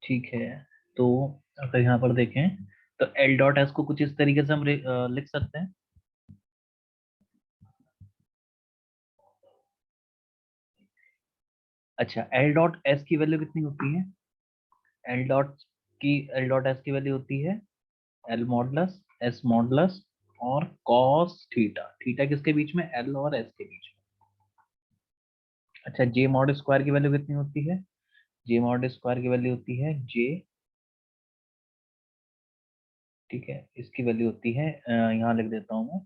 ठीक है, तो अगर यहाँ पर देखें तो एल डॉट एस को कुछ इस तरीके से हम लिख सकते हैं। अच्छा, एल डॉट एस की वैल्यू कितनी होती है? L dot L dot S की वैल्यू होती है एल मॉडुलस एस मॉडुलस और कॉस थीटा। थीटा किसके बीच में? एल और एस के बीच में। अच्छा, जे मॉड स्क्वायर की वैल्यू कितनी होती है? जे मॉड स्क्वायर की वैल्यू होती है जे, ठीक है, इसकी वैल्यू होती है यहाँ लिख देता हूँ मैं,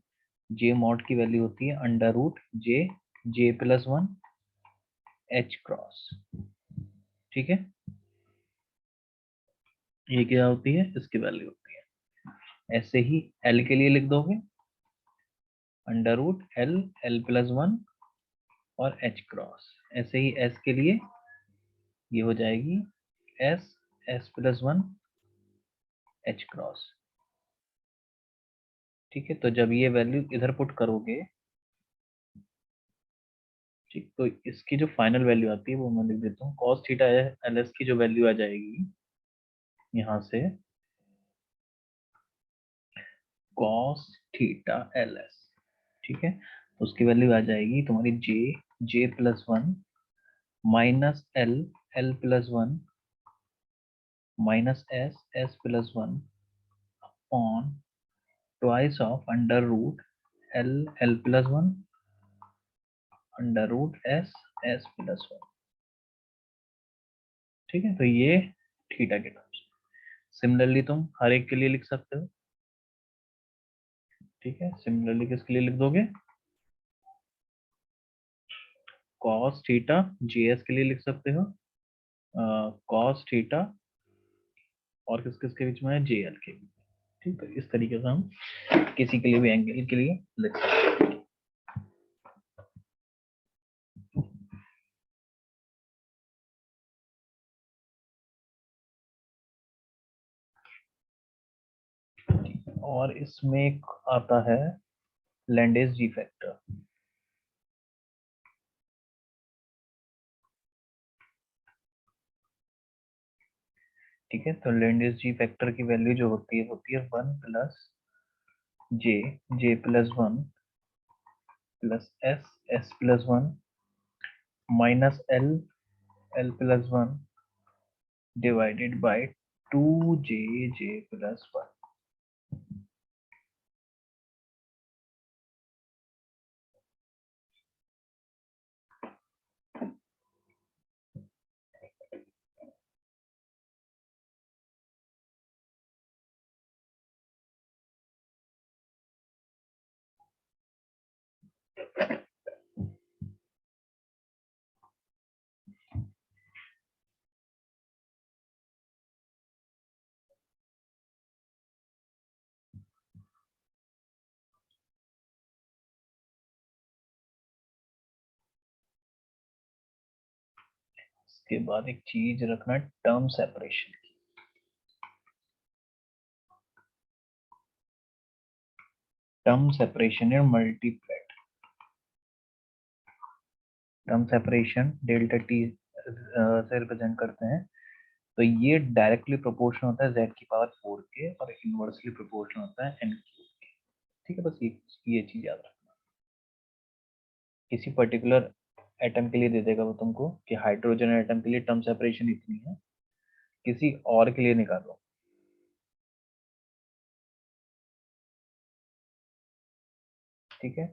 जे मॉड की वैल्यू होती है अंडर रूट जे, J plus one H cross. ठीक है, ये क्या होती है? इसकी वैल्यू होती है। ऐसे ही एल के लिए लिख दोगे under root L, L plus one और एच क्रॉस। ऐसे ही एस के लिए ये हो जाएगी S, S plus one H cross. ठीक है, तो जब ये वैल्यू इधर पुट करोगे, ठीक, तो इसकी जो फाइनल वैल्यू आती है वो मैं लिख देता हूँ, कॉस थीटा एल एस की जो वैल्यू आ जाएगी यहाँ से, कॉस थीटा एल एस, ठीक है, तो उसकी वैल्यू आ जाएगी तुम्हारी J, J plus one minus L, L plus one minus S, S plus one upon twice of under root L, L plus one under root S, S plus one. ठीक है, तो ये थीटा के terms. Similarly तुम हर एक के लिए लिख सकते हो। ठीक है, सिमिलरली किसके लिए लिख दोगे? कॉस थीटा जीएस के लिए लिख सकते हो, कॉस थीटा और किस किस के बीच में है? जेएल के बीच। ठीक है, इस तरीके से हम किसी के लिए भी एंगल के लिए लिख सकते हैं। और इसमें एक आता है लैंडेस जी फैक्टर। ठीक है, तो लैंडेस जी फैक्टर की वैल्यू जो होती है one plus J, J plus one plus S, S plus one minus L, L plus one divided by two J, J plus one. इसके बाद एक चीज रखना, टर्म सेपरेशन की। टर्म सेपरेशन या multiplet. Term separation delta T से represent करते हैं, तो ये डायरेक्टली प्रोपोर्शनल होता है z की पावर 4 के और इनवर्सली प्रोपोर्शनल होता है n क्यूब के। ठीक है, बस ये चीज याद रखना। किसी पर्टिकुलर एटम के लिए दे देगा वो तुमको कि हाइड्रोजन एटम के लिए टर्म सेपरेशन इतनी है, किसी और के लिए निकालो। ठीक है,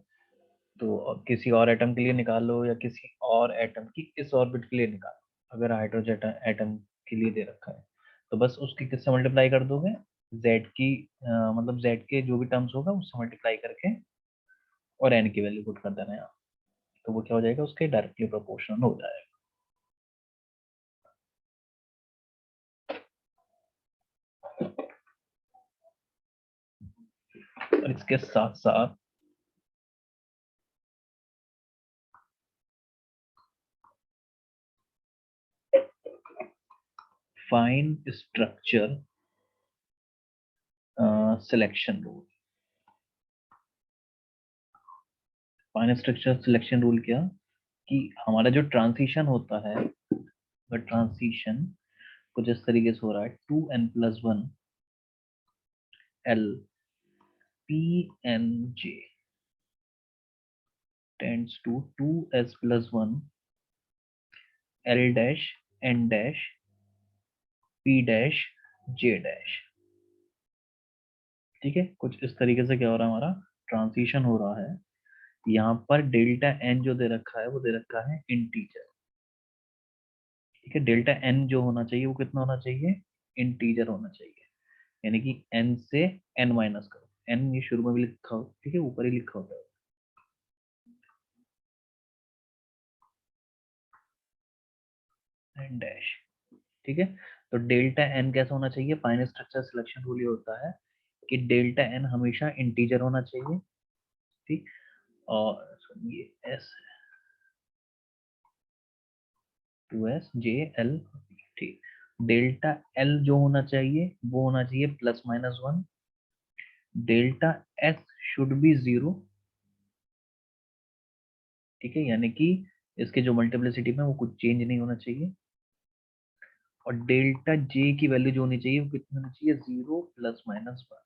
तो किसी और एटम के लिए निकालो या किसी और एटम की इस ऑर्बिट के लिए निकालो, अगर हाइड्रोजन एटम के लिए दे रखा है तो बस उसकी किससे मल्टीप्लाई कर दोगे? z की मतलब z के जो भी टर्म्स होगा उससे मल्टीप्लाई करके और n की वैल्यू पुट कर देना है, तो वो क्या हो जाएगा? उसके डायरेक्टली प्रोपोर्शनल हो जाएगा। और इसके साथ साथ fine structure selection rule. Fine structure selection rule क्या कि हमारा जो ट्रांजिशन होता है, ट्रांजिशन कुछ इस तरीके से हो रहा है 2n+1 L PNJ tends to 2s+1 L dash N dash P dash J dash। ठीक है, कुछ इस तरीके से क्या हो रहा है, हमारा ट्रांजिशन हो रहा है। यहाँ पर डेल्टा एन जो दे रखा है वो दे रखा है इंटीजर। ठीक है, डेल्टा एन जो होना चाहिए वो कितना होना चाहिए, इंटीजर होना चाहिए, यानी कि एन से एन माइनस करो। एन ये शुरू में भी लिखा हो, ठीक है, ऊपर ही लिखा होता है एन डैश। ठीक है, तो डेल्टा एन कैसा होना चाहिए, फाइन स्ट्रक्चर सिलेक्शन रूल ये होता है कि डेल्टा एन हमेशा इंटीजर होना चाहिए। ठीक, और ये एस 2s J L। ठीक, डेल्टा एल जो होना चाहिए वो होना चाहिए +-1। Delta S should be 0। ठीक है, यानी कि इसके जो मल्टीप्लिसिटी में वो कुछ चेंज नहीं होना चाहिए। और डेल्टा जे की वैल्यू जो होनी चाहिए वो कितनी होनी चाहिए, 0 +-1।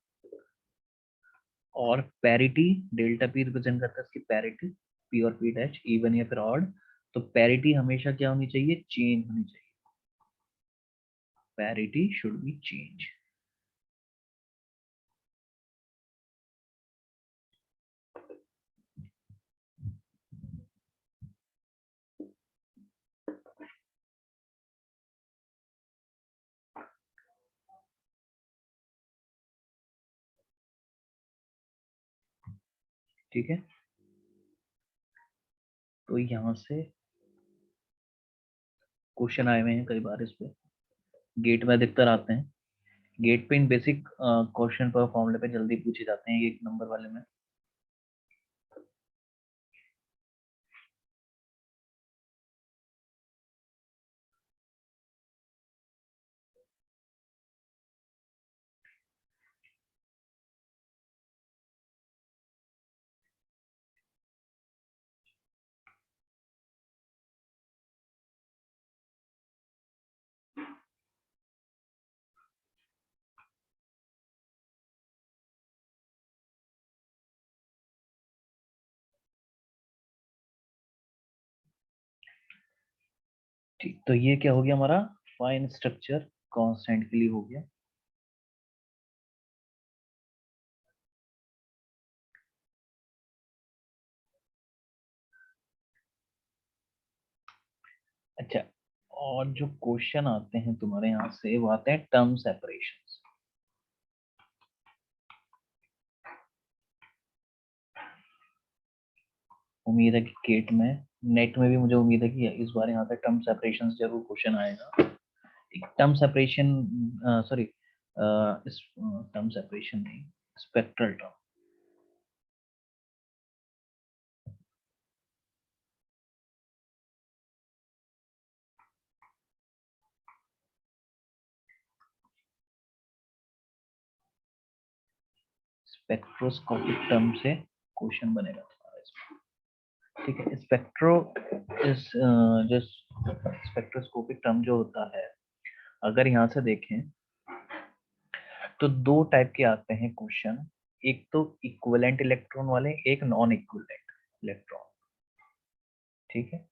और पैरिटी, डेल्टा पी रिप्रेजेंट करता है इसकी पैरिटी, पी और पी डैश इवन या फिर ऑड। तो पैरिटी हमेशा क्या होनी चाहिए, चेंज होनी चाहिए, पैरिटी शुड बी चेंज। ठीक है, तो यहां से क्वेश्चन आए हुए हैं कई बार इस पे, गेट में अधिकतर आते हैं। गेट पे इन बेसिक क्वेश्चन पर फॉर्मूले पे जल्दी पूछे जाते हैं, एक नंबर वाले में। ठीक, तो ये क्या हो गया हमारा, फाइन स्ट्रक्चर कांस्टेंट के लिए हो गया। अच्छा, और जो क्वेश्चन आते हैं तुम्हारे यहाँ से वो आते हैं टर्म सेपरेशन। उम्मीद है कि केट में, नेट में भी मुझे उम्मीद है कि इस बार यहाँ पे टर्म सेपरेशन जरूर क्वेश्चन आएगा। टर्म सेपरेशन, सॉरी, इस टर्म सेपरेशन नहीं, स्पेक्ट्रल टर्म। स्पेक्ट्रोस्कोपिक टर्म से क्वेश्चन बनेगा तुम्हारा इसमें। ठीक है, स्पेक्ट्रो इस जो स्पेक्ट्रोस्कोपिक टर्म जो होता है, अगर यहाँ से देखें तो दो टाइप के आते हैं क्वेश्चन। एक तो इक्विवेलेंट इलेक्ट्रॉन वाले, एक नॉन इक्विवेलेंट इलेक्ट्रॉन। ठीक है,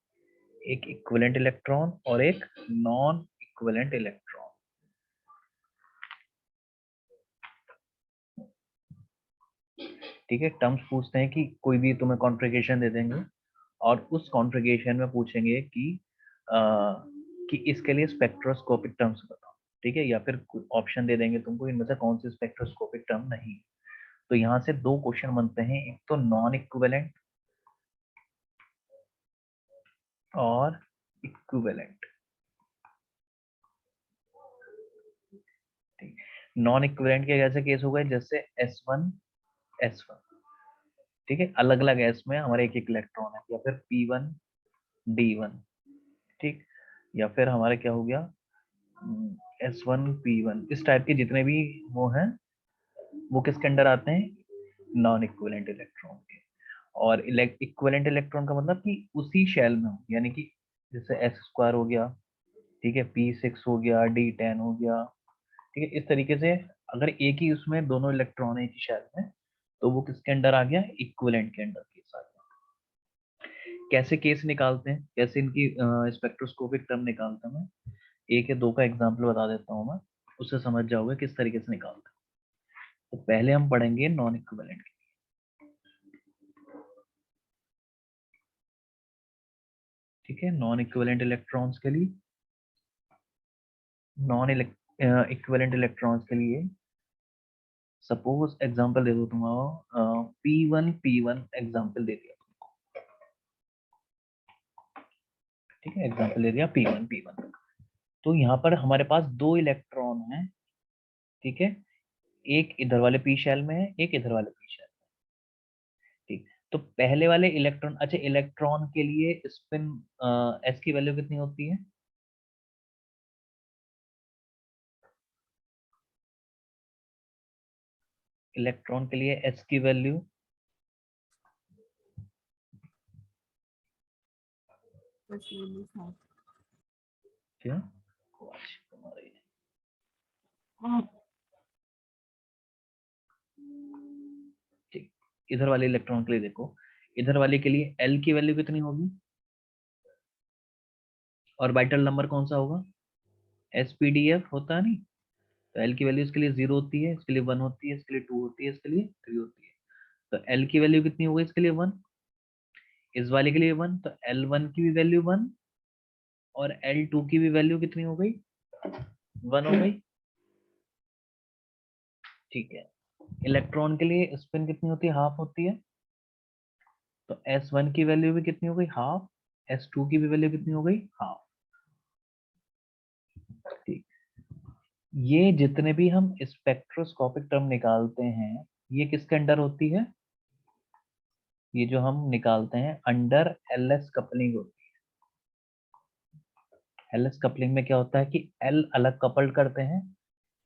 एक इक्विवेलेंट इलेक्ट्रॉन और एक नॉन इक्विवेलेंट इलेक्ट्रॉन। ठीक है, टर्म्स पूछते हैं कि कोई भी तुम्हें कॉन्फ़िगरेशन दे देंगे और उस कॉन्फ़िगरेशन में पूछेंगे कि इसके लिए स्पेक्ट्रोस्कोपिक टर्म्स बताओ। ठीक है, या फिर ऑप्शन दे देंगे तुमको, इनमें से कौन सी स्पेक्ट्रोस्कोपिक टर्म नहीं। तो यहाँ से दो क्वेश्चन बनते हैं, एक तो नॉन इक्विवेलेंट और इक्विवेलेंट। नॉन इक्विवेलेंट के कैसे केस हो गए, जैसे S1 S1। ठीक है, अलग अलग S में हमारे एक एक इलेक्ट्रॉन है, या फिर P1 D1। ठीक, या फिर हमारे क्या हो गया, S1 P1, इस टाइप के जितने भी वो हैं वो किसके अंडर आते हैं, नॉन इक्विवेलेंट इलेक्ट्रॉन के। और इक्विवेलेंट इलेक्ट्रॉन का मतलब कि उसी शेल में हो, यानी कि जैसे S² हो गया, ठीक है, P6 हो गया, D10 हो गया। ठीक है, इस तरीके से अगर एक ही उसमें दोनों इलेक्ट्रॉन है एक ही शेल में, तो वो किसके अंडर आ गया, इक्विवेलेंट के अंडर केस आ गया। कैसे केस निकालते हैं, कैसे इनकी स्पेक्ट्रोस्कोपिक टर्म निकालते हैं, मैं एक या दो का एग्जांपल बता देता हूँ मैं, उससे समझ जाओगे किस तरीके से निकालते हैं। तो पहले हम पढ़ेंगे नॉन इक्विवेलेंट। ठीक है, नॉन इक्विवेलेंट इलेक्ट्रॉन्स के लिए, नॉन इक्विवेलेंट इलेक्ट्रॉन्स के लिए सपोज एग्जांपल दे दो तुम्हारा, P1 एग्जांपल दे दिया। ठीक है, एग्जांपल दे दिया P1। तो यहाँ पर हमारे पास दो इलेक्ट्रॉन हैं। ठीक है, एक इधर वाले पी शेल में है, एक इधर वाले पी शेल में। ठीक, तो पहले वाले इलेक्ट्रॉन, अच्छा इलेक्ट्रॉन के लिए स्पिन एस की वैल्यू कितनी होती है? इलेक्ट्रॉन के लिए एस की वैल्यू क्या? ठीक, इधर वाले इलेक्ट्रॉन के लिए देखो, इधर वाले के लिए एल की वैल्यू कितनी होगी, और ऑर्बिटल नंबर कौन सा होगा, एसपीडीएफ होता है नहीं। तो एल की वैल्यू इसके लिए 0 होती है, इसके लिए 1 होती है, इसके लिए 2 होती है, इसके लिए 3 होती है। तो एल की वैल्यू कितनी होगी इसके लिए 1, इस वाले के लिए 1, तो L1 की भी वैल्यू 1 और L2 की भी वैल्यू कितनी हो गई, 1 हो गई। ठीक है, इलेक्ट्रॉन के लिए स्पिन कितनी होती है, हाफ होती है। तो S1 की वैल्यू भी कितनी हो गई, हाफ। S2 की भी वैल्यू कितनी हो गई, हाफ। ठीक, ये जितने भी हम स्पेक्ट्रोस्कोपिक टर्म निकालते हैं, ये किसके अंडर होती है, ये जो हम निकालते हैं अंडर एलएस कपलिंग होती है। एलएस कपलिंग में क्या होता है कि एल अलग कपल्ड करते हैं,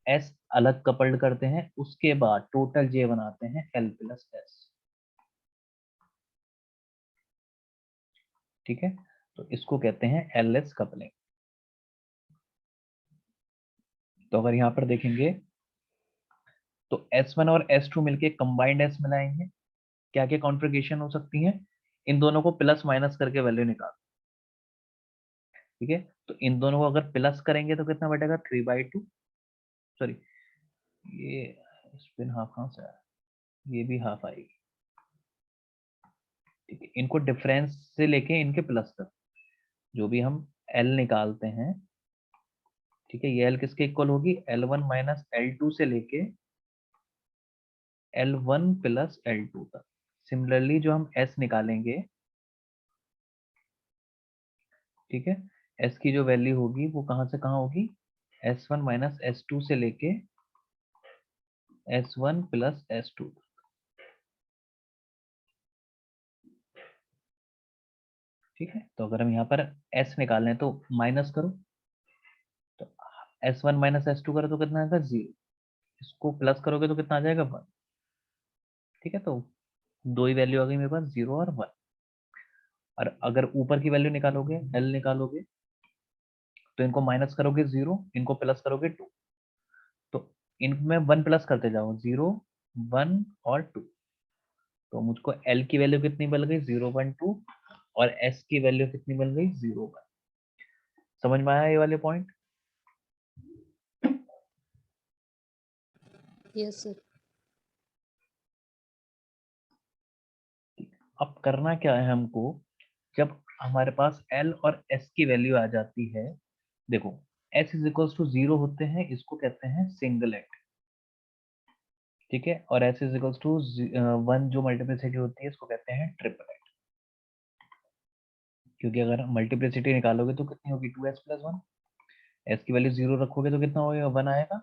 एस अलग कपल्ड करते हैं, उसके बाद टोटल जे बनाते हैं एल प्लस एस। ठीक है, तो इसको कहते हैं एल एस कपलिंग। तो अगर यहाँ पर देखेंगे तो S1 और S2 मिलके कंबाइंड S मिलाएंगे, क्या क्या कॉन्फ़िगरेशन हो सकती है, इन दोनों को प्लस माइनस करके वैल्यू निकाल। ठीक है, तो इन दोनों को अगर प्लस करेंगे तो कितना बटेगा, 3/2। सॉरी, ये स्पिन हाफ कहाँ से आया, ये भी हाफ आएगी। ठीक है, इनको डिफरेंस से लेके इनके प्लस तक जो भी हम एल निकालते हैं, ठीक है, ये एल किसके इक्वल होगी, L1 माइनस L2 से लेके L1 प्लस L2 तक। सिमिलरली जो हम एस निकालेंगे, ठीक है, एस की जो वैल्यू होगी वो कहां से कहां होगी, S1 माइनस S2 से लेके S1 प्लस S2। ठीक है, तो अगर हम यहाँ पर S निकालें तो माइनस करो, तो S1 माइनस S2 करो तो कितना आएगा, 0। इसको प्लस करोगे तो कितना आ जाएगा, 1। ठीक है, तो दो ही वैल्यू आ गई मेरे पास, 0 और 1। और अगर ऊपर की वैल्यू निकालोगे, L निकालोगे, तो इनको माइनस करोगे 0, इनको प्लस करोगे 2। तो इनमें 1 प्लस करते जाओ, 0 1 और 2। तो मुझको L की वैल्यू कितनी मिल गई, 0 1 2, और S की वैल्यू कितनी मिल गई, 0 1। समझ में आया ये वाले पॉइंट? Yes sir. अब करना क्या है हमको, जब हमारे पास L और S की वैल्यू आ जाती है, देखो S इज इक्वल्स टू 0 होते हैं, इसको कहते हैं सिंगलेट। ठीक है, और S इज इक्वल्स टू 1 जो मल्टीप्लिसिटी होती है, इसको कहते हैं ट्रिपलेट। क्योंकि अगर मल्टीप्लिसिटी निकालोगे तो कितनी होगी, 2s प्लस 1। S की वैल्यू 0 रखोगे तो कितना होगा, 1 आएगा,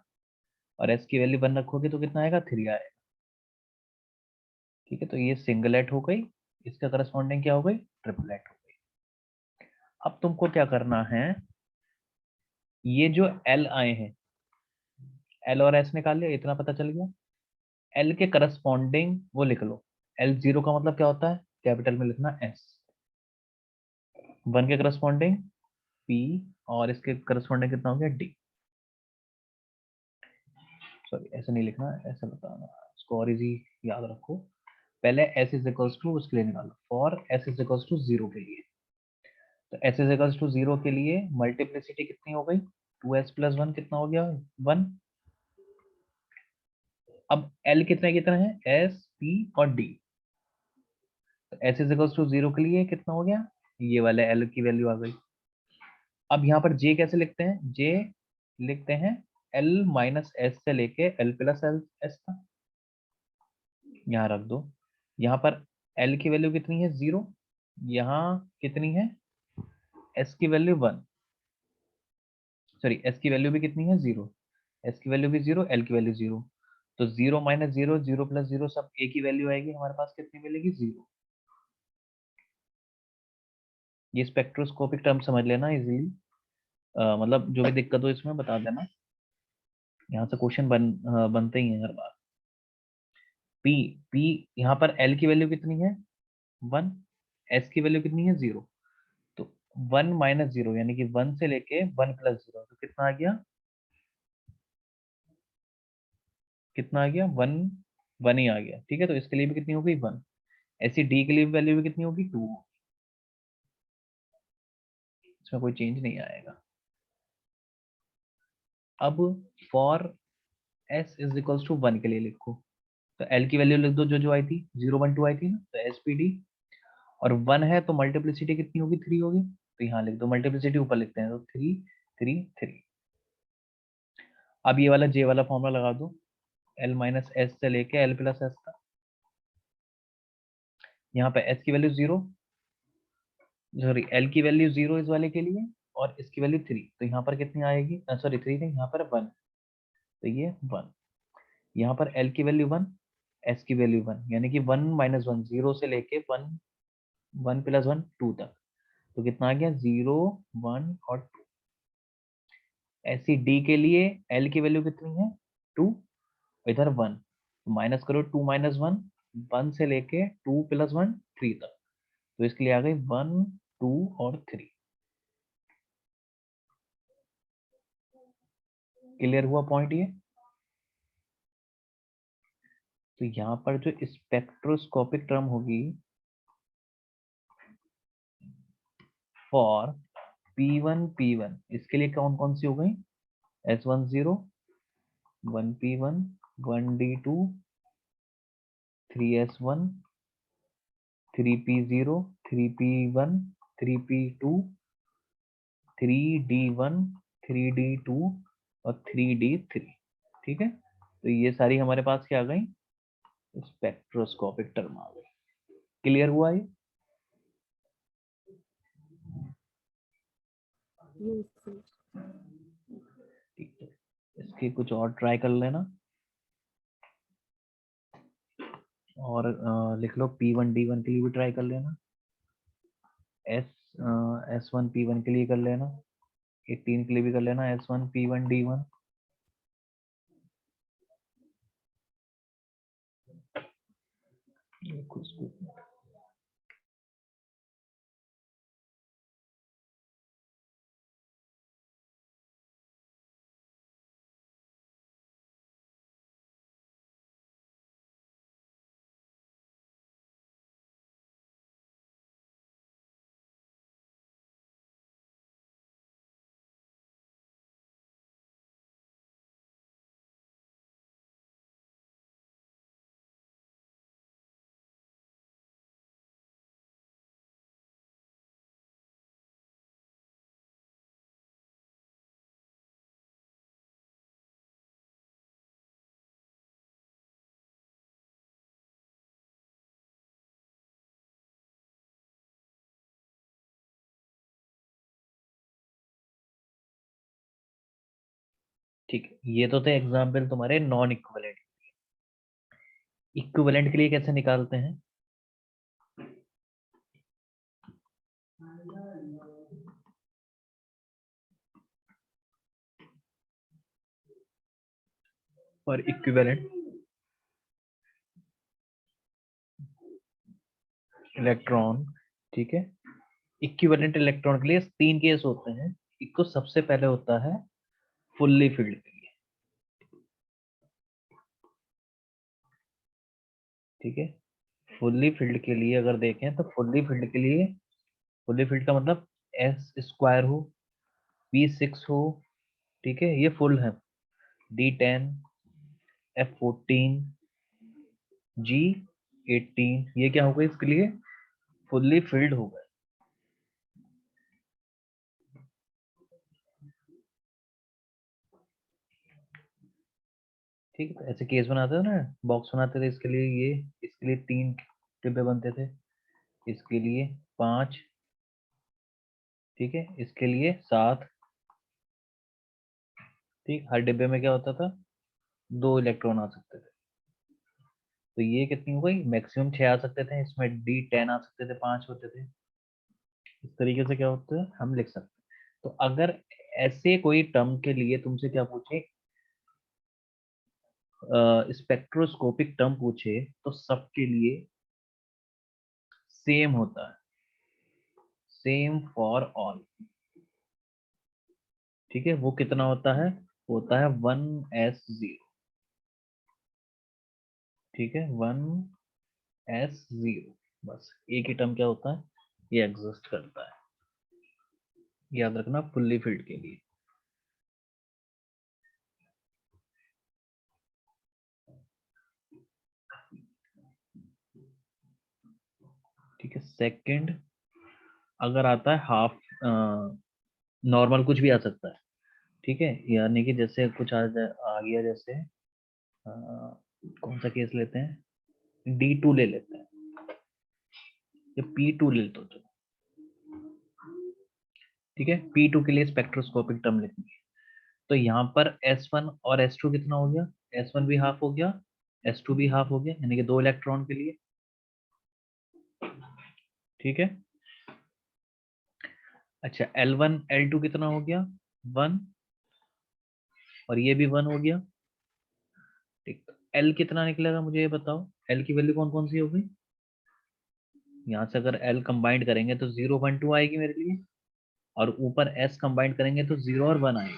और S की वैल्यू 1 रखोगे तो कितना आएगा, 3 आएगा। ठीक है, तो ये सिंगलेट हो गई, इसका करस्पॉन्डिंग क्या हो गई, ट्रिपलेट हो गई। अब तुमको क्या करना है, ये जो L आए हैं, L और S निकाल लिया, इतना पता चल गया। L के करस्पॉन्डिंग वो लिख लो। L0 का मतलब क्या होता है, कैपिटल में लिखना S। 1 के करस्पॉन्डिंग P और इसके करस्पॉन्डिंग कितना हो गया D। सॉरी ऐसा नहीं लिखना, ऐसा बताना, इसको और इजी याद रखो। पहले s इज इक्वल्स टू उसके लिए निकालो, for s is equals to 0 के लिए। तो s इज इक्वल्स टू 0 के लिए मल्टीप्लिसिटी कितनी हो गई, 2s प्लस 1 कितना हो गया 1। अब l कितना कितना है, s p और d। तो s इज इक्वल्स टू 0 के लिए कितना हो गया, ये वाले l की वैल्यू आ गई। अब यहाँ पर j कैसे लिखते हैं, j लिखते हैं l माइनस एस से लेके l प्लस एल एस तक, यहाँ रख दो। यहाँ पर l की वैल्यू कितनी है 0, यहाँ कितनी है s की वैल्यू 1, सॉरी s की वैल्यू भी कितनी है 0, s की वैल्यू भी 0, l की वैल्यू 0। तो 0 माइनस 0, 0 प्लस 0 सब a की वैल्यू आएगी, हमारे पास कितनी मिलेगी 0। ये स्पेक्ट्रोस्कोपिक टर्म समझ लेना इजीली, मतलब जो भी दिक्कत हो इसमें बता देना, यहाँ से क्वेश्चन बनते ही हैं हर बार। p p यहाँ पर l की वैल्यू कितनी है 1, s की वैल्यू कितनी है 0। तो 1 माइनस 0 यानी कि 1 से लेके 1 प्लस 0, तो कितना आ गया, कितना आ गया 1, 1 ही आ गया। ठीक है, तो इसके लिए भी कितनी हो गई 1, ऐसी डी के लिए वैल्यू भी कितनी होगी 2, इसमें कोई चेंज नहीं आएगा। अब for s is equals to 1 के लिए लिखो, तो l की वैल्यू लिख दो जो जो आई थी, 0 1 2 आई थी ना, तो एस पी डी। और 1 है तो मल्टीप्लिसिटी कितनी होगी 3 होगी, तो यहाँ लिख दो, मल्टीप्लिसिटी ऊपर लिखते हैं, तो 3 3 3। अब ये वाला j वाला फॉर्मूला लगा दो, l माइनस एस से लेके l प्लस एस तक। यहाँ पे s की वैल्यू 0, सॉरी l की वैल्यू 0 इस वाले के लिए, और इसकी वैल्यू 3, तो यहाँ पर कितनी आएगी, सॉरी 3 नहीं, यहाँ पर 1, तो ये 1। यहाँ पर l की वैल्यू 1, s की वैल्यू 1, यानी कि 1 माइनस 1, 0 से लेके 1, 1 प्लस 1 2 तक, तो कितना आ गया 0 1 और 2। ऐसी d के लिए l की वैल्यू कितनी है 2, इधर 1, माइनस करो 2 माइनस 1, 1 से लेके 2 प्लस 1 3 तक, तो इसके लिए आ गई 1 2 और 3। क्लियर हुआ पॉइंट ये। तो यहाँ पर जो स्पेक्ट्रोस्कोपिक टर्म होगी फॉर P1 इसके लिए कौन कौन सी हो गई, S10 1P1 1D2 3S1 3P0 3P1 3P2 3D1 3D2 और 3D3। ठीक है, तो ये सारी हमारे पास क्या आ गई, स्पेक्ट्रोस्कोपिक टर्म आ गई। क्लियर हुआ ये। ठीक है, इसके कुछ और ट्राई कर लेना, और लिख लो P1D1 के लिए भी ट्राई कर लेना, S1P1 के लिए कर लेना, 18 के लिए भी कर लेना S1P1D1। ठीक है, ये तो थे एग्जाम्पल तुम्हारे नॉन इक्विवेलेंट। इक्विवेलेंट के लिए कैसे निकालते हैं, और इक्विवेलेंट इलेक्ट्रॉन, ठीक है, इक्विवेलेंट इलेक्ट्रॉन के लिए 3 केस होते हैं। एक तो सबसे पहले होता है फुल्ली फिल्ड के लिए, ठीक है। फुल्ली फिल्ड के लिए अगर देखें तो फुल्ली फिल्ड के लिए, फुल्ली फिल्ड का मतलब एस स्क्वायर हो, P6 हो, ठीक है, ये फुल है। D10, F14, G18, ये क्या होगा इसके लिए? फुल्ली फिल्ड होगा। ठीक है, तो ऐसे केस बनाते हो ना, बॉक्स बनाते थे इसके लिए, ये इसके लिए 3 डिब्बे बनते थे, इसके लिए 5, ठीक है, इसके लिए 7, ठीक। हर डिब्बे में क्या होता था? 2 इलेक्ट्रॉन आ सकते थे। तो ये कितनी हो गई? मैक्सिमम 6 आ सकते थे, इसमें D10 आ सकते थे, 5 होते थे। इस तरीके से क्या होता है हम लिख सकते हैं। तो अगर ऐसे कोई टर्म के लिए तुमसे क्या पूछे, स्पेक्ट्रोस्कोपिक टर्म पूछे, तो सबके लिए सेम होता है, सेम फॉर ऑल, ठीक है। वो कितना होता है? होता है 1s0, ठीक है, 1s0। बस एक ही टर्म क्या होता है, ये एग्जिस्ट करता है। याद रखना फुल्ली फिल्ड के लिए। ठीक है, सेकंड अगर आता है हाफ, नॉर्मल कुछ भी आ सकता है, ठीक है। यानी कि जैसे कुछ आ गया, जैसे कौन सा केस लेते हैं, D2 ले लेते हैं, या P2 ले लेते हो, ठीक है। P2 के लिए स्पेक्ट्रोस्कोपिक टर्म लिखनी है। तो यहाँ पर S1 और S2 कितना हो गया? S1 भी हाफ हो गया, S2 भी हाफ हो गया, यानी कि 2 इलेक्ट्रॉन के लिए, ठीक है। अच्छा, L1 L2 कितना हो गया? 1, और ये भी 1 हो गया, ठीक। L कितना निकलेगा मुझे ये बताओ, L की वैल्यू कौन कौन सी होगी? यहाँ से अगर L कंबाइंड करेंगे तो 0 1 2 आएगी मेरे लिए, और ऊपर S कंबाइंड करेंगे तो 0 और 1 आएगी,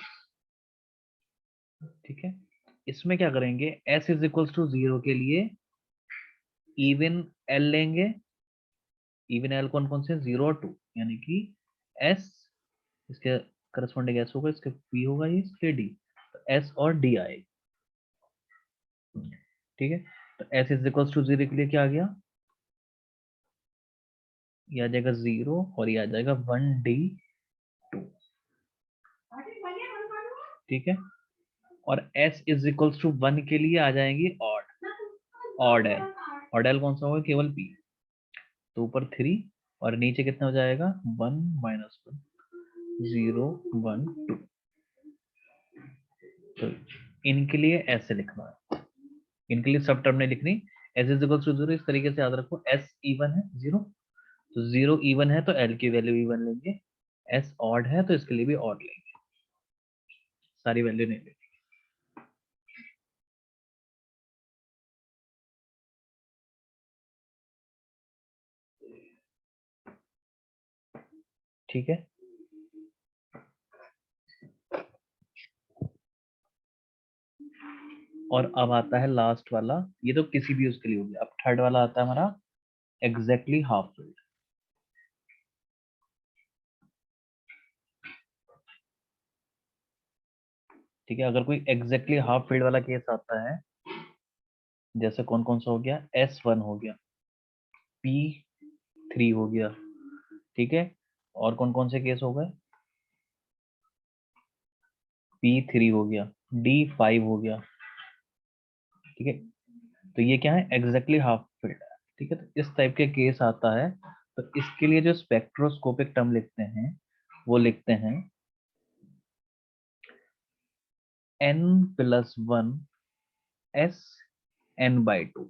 ठीक है। इसमें क्या करेंगे, S इज इक्वल्स टू 0 के लिए इवन L लेंगे। इवन L कौन कौन से? 0 और 2, यानी कि S, इसके करस्पॉन्डिंग S होगा, इसके P होगा, ये इसके D, तो S और D आएगी, ठीक है। तो S इज इक्वल्स टू 0 के लिए क्या आ गया? ये आ जाएगा 0, और ये आ जाएगा 1D2, ठीक है। और S इज इक्वल्स टू 1 के लिए आ जाएंगी odd, odd L, odd L कौन सा होगा? केवल P। तो ऊपर 3, और नीचे कितना हो जाएगा? 1 -1, 0 1 2। तो इनके लिए ऐसे लिखना है, इनके लिए सब टर्म नहीं लिखनी। S इज इक्वल टू 0 इस तरीके से याद रखो, S इवन है 0, तो 0 इवन है तो L की वैल्यू इवन लेंगे, S ऑड है तो इसके लिए भी ऑड लेंगे, सारी वैल्यू नहीं लेंगे, ठीक है। और अब आता है लास्ट वाला, ये तो किसी भी उसके लिए हो गया। अब थर्ड वाला आता है हमारा एग्जैक्टली हाफ फिल्ड, ठीक है। अगर कोई एग्जैक्टली हाफ फील्ड वाला केस आता है, जैसे कौन कौन सा हो गया, S1 हो गया, P3 हो गया, ठीक है। और कौन कौन से केस हो गए? P3 हो गया, D5 हो गया, ठीक है। तो ये क्या है? एग्जैक्टली हाफ फील्ड है, ठीक है। तो इस टाइप के केस आता है, तो इसके लिए जो स्पेक्ट्रोस्कोपिक टर्म लिखते हैं वो लिखते हैं N+1 SN/2,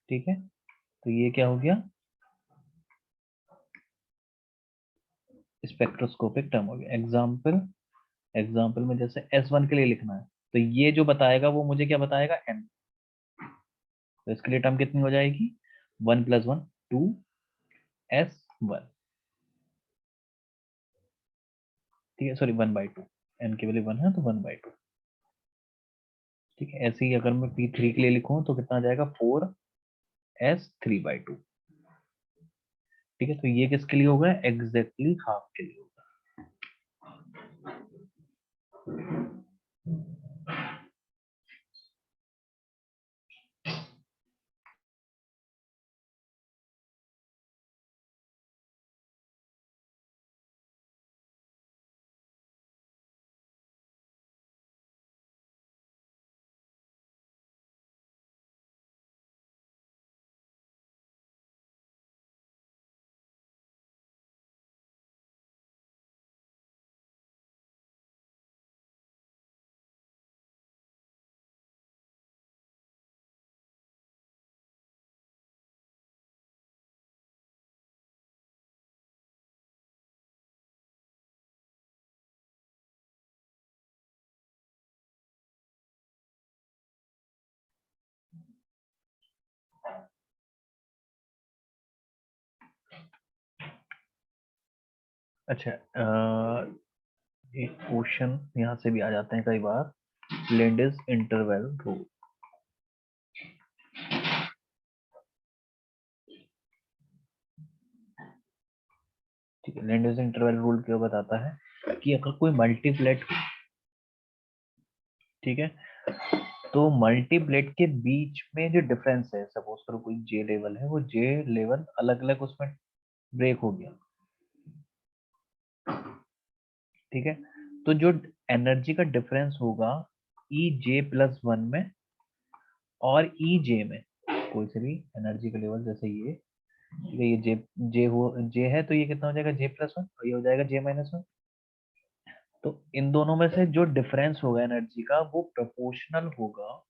ठीक है। तो ये क्या हो गया? स्पेक्ट्रोस्कोपिक टर्म हो गया। एग्जाम्पल, एग्जाम्पल में जैसे S1 के लिए लिखना है, तो ये जो बताएगा वो मुझे क्या बताएगा? N। तो इसके लिए टर्म कितनी हो जाएगी? 1 + 1 2 S1, ठीक है, सॉरी 1/2, n की वैल्यू 1 है तो 1/2, ठीक है। ऐसे ही अगर मैं P3 के लिए लिखूं तो कितना आ जाएगा 4S3/2, ठीक है। तो ये किसके लिए होगा, एग्जैक्टली हाफ के लिए होगा। अच्छा, एक क्वेश्चन यहाँ से भी आ जाते हैं कई बार, लेंडिस इंटरवल रूल, ठीक है। लेंडिस इंटरवल रूल क्या बताता है कि अगर कोई मल्टीप्लेट, ठीक है, तो मल्टीप्लेट के बीच में जो डिफरेंस है, सपोज करो कोई जे लेवल है, वो जे लेवल अलग अलग उसमें ब्रेक हो गया, ठीक है। तो जो एनर्जी का डिफरेंस होगा ई जे प्लस वन में और ई जे में, कोई से भी एनर्जी का लेवल, जैसे ये, ठीक है, ये जे जे है, तो ये कितना हो जाएगा J+1, और ये हो जाएगा J-1। तो इन दोनों में से जो डिफरेंस होगा एनर्जी का वो प्रोपोर्शनल होगा,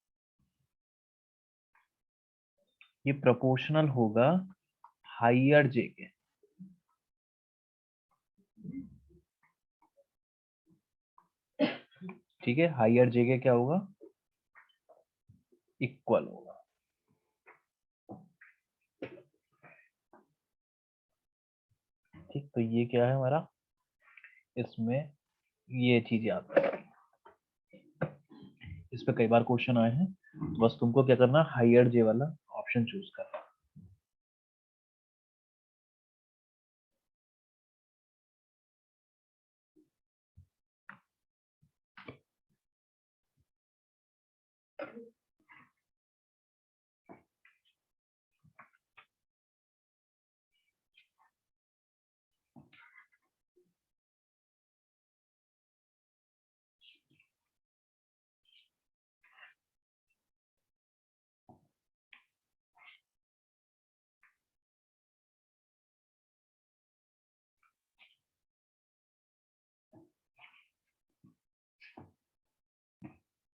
ये प्रोपोर्शनल होगा हाइयर जे के, ठीक है। हाइयर जे के क्या होगा, इक्वल होगा, ठीक। तो ये क्या है हमारा, इसमें ये चीज याद है, इस पे कई बार क्वेश्चन आए हैं, बस तुमको क्या करना, हाइयर जे वाला ऑप्शन चूज करना।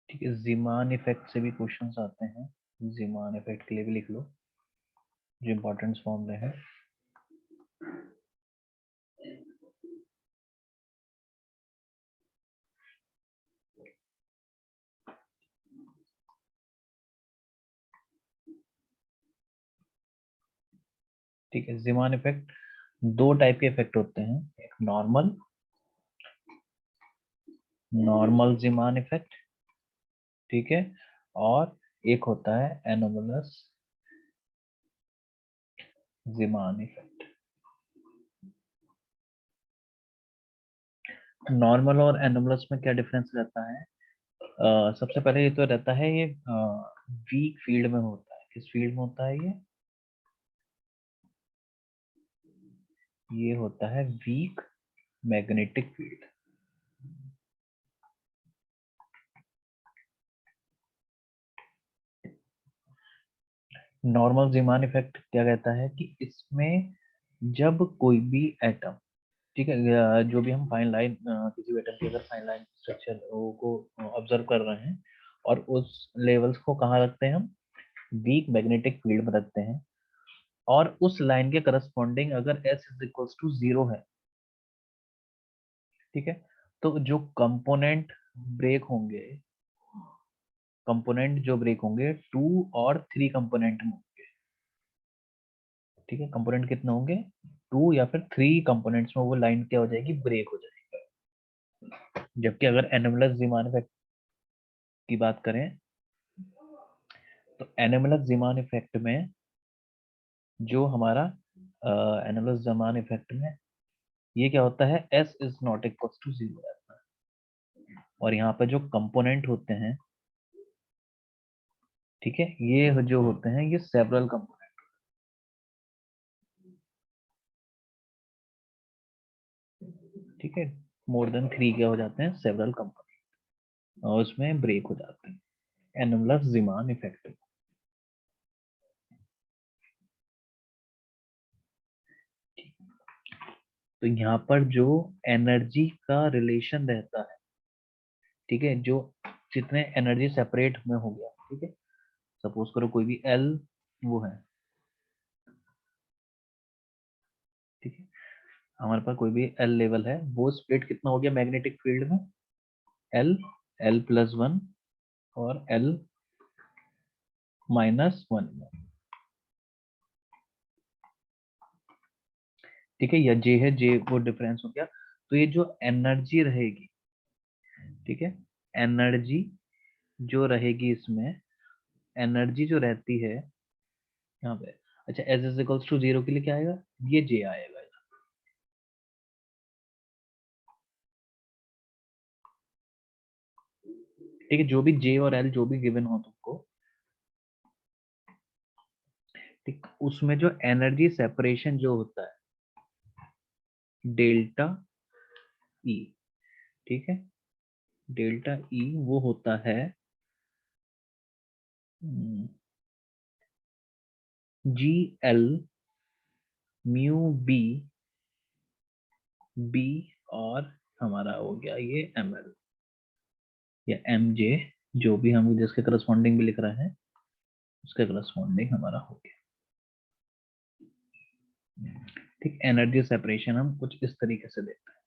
ठीक है, जीमान इफेक्ट से भी क्वेश्चंस आते हैं, जीमान इफेक्ट के लिए भी लिख लो जो इंपॉर्टेंट फॉर्मूले हैं। ठीक है, जीमान इफेक्ट, दो टाइप के इफेक्ट होते हैं, एक नॉर्मल, नॉर्मल जीमान इफेक्ट, ठीक है, और एक होता है एनोमलस जीमान इफेक्ट। नॉर्मल और एनोमलस में क्या डिफरेंस रहता है, सबसे पहले ये तो रहता है, ये वीक फील्ड में होता है, किस फील्ड में होता है ये होता है weak magnetic field. Normal Zeeman effect क्या कहता है कि इसमें जब कोई भी एटम, ठीक है, जो भी हम फाइन लाइन, किसी भी एटम की अगर फाइन लाइन स्ट्रक्चर को ऑब्जर्व कर रहे हैं, और उस लेवल्स को कहाँ रखते हैं हम, वीक मैग्नेटिक फील्ड में रखते हैं, और उस लाइन के करस्पॉन्डिंग अगर S इज इक्वल्स टू 0 है, ठीक है, तो जो कंपोनेंट ब्रेक होंगे, कंपोनेंट जो ब्रेक होंगे 2 और 3 कंपोनेंट में होंगे, ठीक है, कंपोनेंट कितने होंगे, 2 या फिर 3 कंपोनेंट्स में वो लाइन क्या हो जाएगी, ब्रेक हो जाएगी। जबकि अगर एनोमलस ज़ीमान इफेक्ट की बात करें तो एनोमलस ज़ीमान इफेक्ट में जो हमारा एनोमलस ज़ीमान इफेक्ट में ये क्या होता है, s is not equal to 0 रहता है, और यहाँ पे जो कंपोनेंट होते हैं, ठीक है, ये जो होते हैं ये सेवरल कंपोनेंट, ठीक है, मोर देन 3 क्या हो जाते हैं, सेवरल कंपोनेंट, और उसमें ब्रेक हो जाते हैं एनोमलस ज़ीमान इफेक्ट। तो यहाँ पर जो एनर्जी का रिलेशन रहता है, ठीक है, जो जितने एनर्जी सेपरेट में हो गया, ठीक है, सपोज करो कोई भी एल वो है, ठीक है, हमारे पास कोई भी एल लेवल है, वो स्प्लिट कितना हो गया मैग्नेटिक फील्ड में, एल, एल प्लस वन और एल माइनस वन में, ठीक है, या जे है, जे वो डिफरेंस हो गया। तो ये जो एनर्जी रहेगी, ठीक है, एनर्जी जो रहेगी इसमें, एनर्जी जो रहती है यहाँ पे, अच्छा, एज इज इक्वल्स टू 0 के लिए क्या आएगा, ये जे आएगा, ठीक है, जो भी जे और एल जो भी गिवन हो तुमको, ठीक, उसमें जो एनर्जी सेपरेशन जो होता है डेल्टा ई, ठीक है, डेल्टा ई वो होता है g L mu B, B और हमारा हो गया ये एम एल या एम जे, जो भी हम जिसके करस्पॉन्डिंग भी लिख रहे हैं उसके करस्पॉन्डिंग हमारा हो गया, ठीक, एनर्जी सेपरेशन हम कुछ इस तरीके से देते हैं,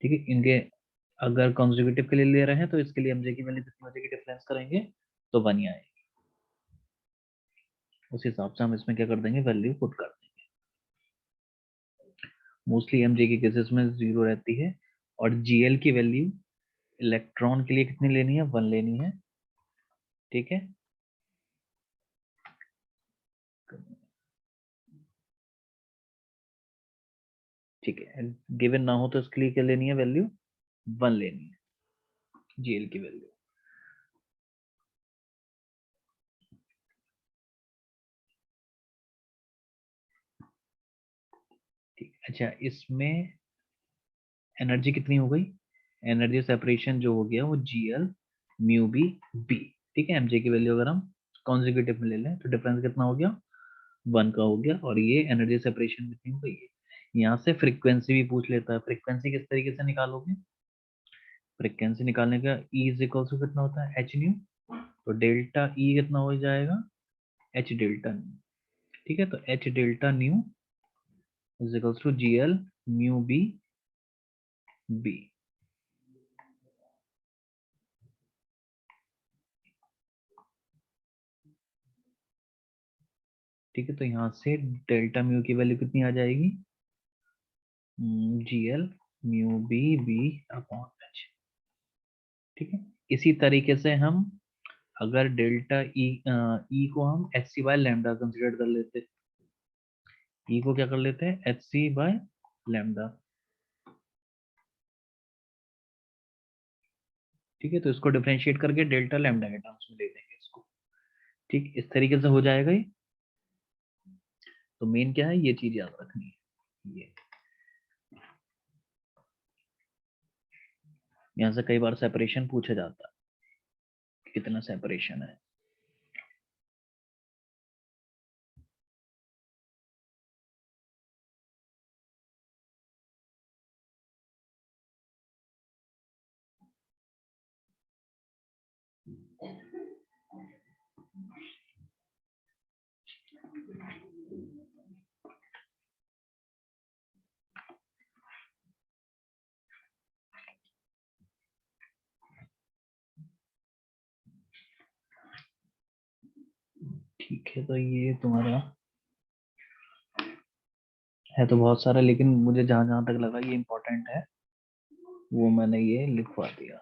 ठीक है, इनके अगर कॉन्जिक्यूटिव के लिए ले रहे हैं तो इसके लिए एमजे की वैल्यू कितनी हो जाएगी, डिफरेंस करेंगे तो 1 ही आएगी, उस हिसाब से हम इसमें क्या कर देंगे, वैल्यू पुट कर देंगे। मोस्टली एमजे की केसेस में 0 रहती है, और जीएल की वैल्यू इलेक्ट्रॉन के लिए कितनी लेनी है, 1 लेनी है, ठीक है, ठीक है, गिवन ना हो तो इसके लिए क्या लेनी है, वैल्यू 1 लेनी है, जीएल की वैल्यू, ठीक, अच्छा, इसमें एनर्जी कितनी हो गई, एनर्जी सेपरेशन जो हो गया वो जीएल म्यू बी बी, ठीक है, एमजे की वैल्यू अगर हम कॉन्जिक्यूटिव में ले लें तो डिफरेंस कितना हो गया, 1 का हो गया, और ये एनर्जी सेपरेशन कितनी हो गई है, यहाँ से फ्रीक्वेंसी भी पूछ लेता है, फ्रीक्वेंसी किस तरीके से निकालोगे, फ्रीक्वेंसी निकालने का ई इज इक्वल टू कितना होता है, एच न्यू, तो डेल्टा ई कितना हो जाएगा, एच डेल्टा न्यू, ठीक है, तो H delta nu is equal to g L mu B B, ठीक है, तो यहाँ से डेल्टा म्यू की वैल्यू कितनी आ जाएगी, g L mu B B upon H, ठीक है, इसी तरीके से हम अगर डेल्टा ई, ई को हम H C by lambda consider कर लेते, ई को क्या कर लेते हैं, एच सी बाय लैम्डा, ठीक है, तो इसको डिफरेंशिएट करके डेल्टा लैम्डा के टर्म्स में ले देंगे इसको, ठीक, इस तरीके से हो जाएगा ये। तो मेन क्या है, ये चीज याद रखनी है, ये यहाँ से कई बार सेपरेशन पूछा जाता है, कितना सेपरेशन है, है, तो ये तुम्हारा है तो बहुत सारा, लेकिन मुझे जहां जहां तक लगा ये इम्पोर्टेंट है वो मैंने ये लिखवा दिया।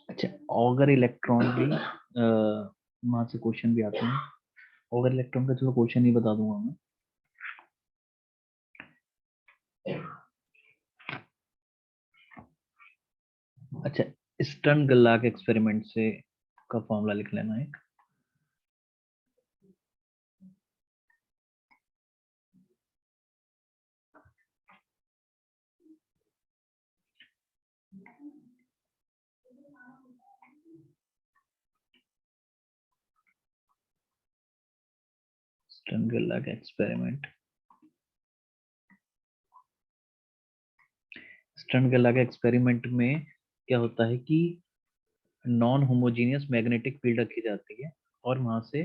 अच्छा, ऑगर इलेक्ट्रॉन भी वहां से क्वेश्चन भी आते हैं। ऑगर इलेक्ट्रॉन का चलो क्वेश्चन ही बता दूंगा मैं। अच्छा, स्टर्न गल्लाक एक्सपेरिमेंट से का फॉर्मूला लिख लेना है। स्टर्न गल्लाक एक्सपेरिमेंट, स्टर्न गल्लाक एक्सपेरिमेंट में क्या होता है कि नॉन होमोजीनियस मैग्नेटिक फील्ड रखी जाती है और वहां से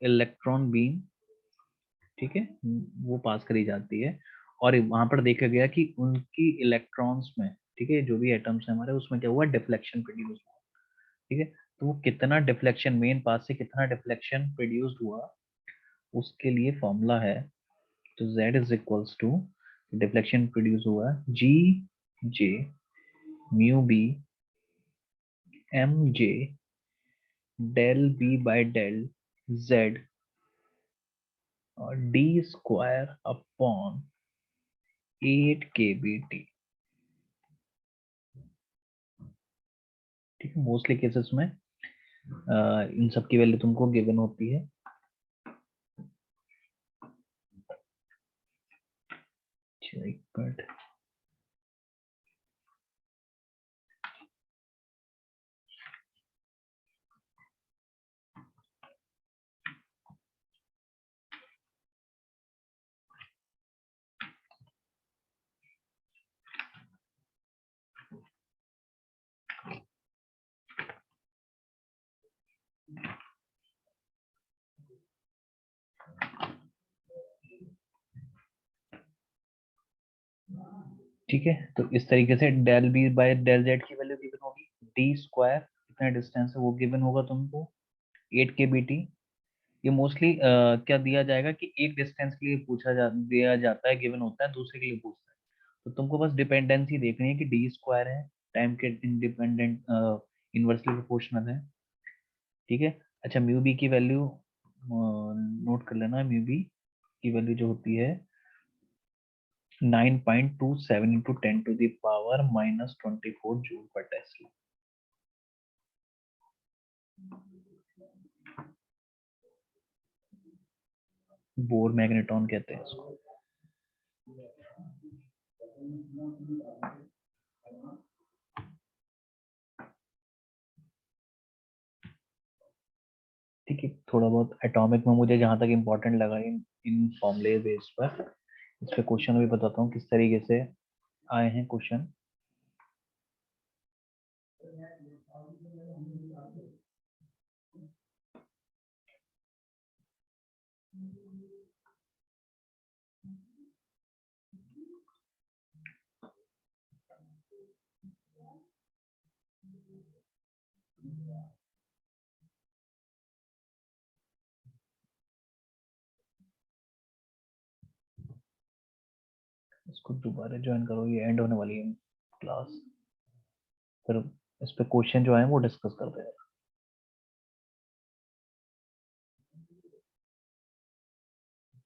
इलेक्ट्रॉन बीम, ठीक है, वो पास करी जाती है। और वहां पर देखा गया कि उनकी इलेक्ट्रॉन्स में, ठीक है, जो भी एटम्स है हमारे, उसमें क्या हुआ, डिफ्लेक्शन प्रोड्यूस हुआ। ठीक है, तो वो कितना डिफ्लेक्शन, मेन पास से कितना डिफ्लेक्शन प्रोड्यूस्ड हुआ, उसके लिए फॉर्मूला है। तो z is equals to, deflection produce हुआ G J mu B M J del B by del z और डी स्क्वायर अपॉन 8 kBt। ठीक है, मोस्टली केसेस में इन सब की वैल्यू तुमको गिवन होती है। अच्छा, एक मिनट। ठीक है, तो इस तरीके से del B by del Z की वैल्यू गिवन होगी, डी स्क्वायर कितना डिस्टेंस है वो गिवन होगा तुमको 8 kBt। ये मोस्टली क्या दिया जाएगा कि एक डिस्टेंस के लिए दिया जाता है, गिवन होता है, दूसरे के लिए पूछता है। तो तुमको बस डिपेंडेंसी देखनी है कि डी स्क्वायर है, टाइम के इंडिपेंडेंट इनवर्सली प्रोपोर्शनल है। ठीक है। अच्छा, म्यू बी की वैल्यू नोट कर लेना। म्यू बी की वैल्यू जो होती है 9.27 into 10 to the power -24 joule पर टेस्ला। बोर मैग्नेटॉन कहते हैं इसको। ठीक है, थोड़ा बहुत एटॉमिक में मुझे जहां तक इम्पोर्टेंट लगा इन इन फॉर्मूले बेस पर, इस पे क्वेश्चन भी बताता हूँ किस तरीके से आए हैं क्वेश्चन। इसको दोबारा ज्वाइन करो, ये एंड होने वाली है क्लास, फिर इस पे क्वेश्चन जो आए वो डिस्कस करते हैं।